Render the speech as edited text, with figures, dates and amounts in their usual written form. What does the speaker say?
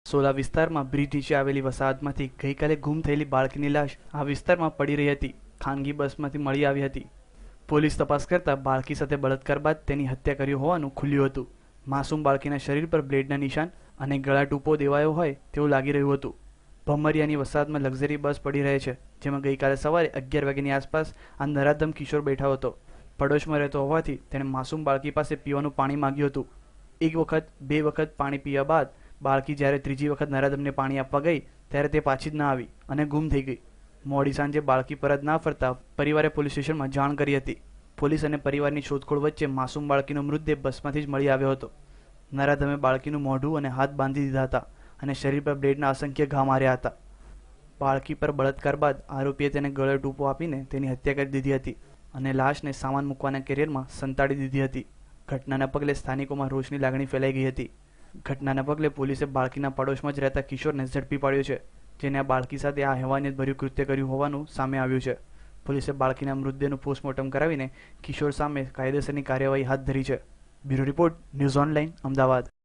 સોલા વિસ્તારમાં બ્રિજ નીચે આવેલી વસાહતમાંથી ગઈકાલે ગુમ થયેલી બાળકીની લાશ આ વિસ્તારમાં પડી રહી હતી. ખાનગી બસમાંથી મળી આવી હતી. પોલીસ તપાસ કરતા બાળકી સાથે બળાત્કાર બાદ તેની હત્યા કરી હોવાનું ખુલ્યું હતું. માસૂમ બાળકીના શરીર પર બ્લેડના નિશાન અને ગળા ટૂંપો દેવાયો હોય તેવું લાગી રહ્યું હતું. ભમરિયાની વસાહતમાં લક્ઝરી બસ પડી રહે છે, જેમાં ગઈકાલે સવારે 11 વાગ્યાની આસપાસ આ નરાધમ કિશોર બેઠો હતો. પડોશમાં રહેતો હોવાથી તેણે માસૂમ બાળકી પાસે પીવાનું પાણી માંગ્યું હતું. એક વખત, બે વખત પાણી પીવા બાદ બાળકી જ્યારે ત્રીજી વખત નરાધમને પાણી આપવા ગઈ ત્યારે તે પાછી જ ના આવી અને ગુમ થઈ ગઈ. મોડી સાંજે બાળકી પરત ના ફરતા પરિવારે પોલીસ સ્ટેશનમાં જાણ કરી હતી. પોલીસ અને પરિવારની શોધખોળ વચ્ચે માસૂમ બાળકીનો મૃતદેહ બસમાંથી જ મળી આવ્યો હતો. નરાધમે બાળકીનું મોઢું અને હાથ બાંધી દીધા હતા અને શરીર પર બ્લેડના અસંખ્ય ઘા માર્યા હતા. બાળકી પર બળાત્કાર બાદ આરોપીએ તેને ગળે ટૂંપો આપીને તેની હત્યા કરી દીધી હતી અને લાશને સામાન મૂકવાના કેરિયરમાં સંતાડી દીધી હતી. ઘટનાના પગલે સ્થાનિકોમાં રોષની લાગણી ફેલાઈ ગઈ હતી. ઘટનાના પગલે પોલીસે બાળકીના પડોશમાં જ રહેતા કિશોરને ઝડપી પાડ્યો છે, જેને આ બાળકી સાથે આ હેવાનિયતભર્યું કૃત્ય કર્યું હોવાનું સામે આવ્યું છે. પોલીસે બાળકીના મૃતદેહનું પોસ્ટમોર્ટમ કરાવીને કિશોર સામે કાયદેસરની કાર્યવાહી હાથ ધરી છે. Bureau report, news online, Ahmedabad.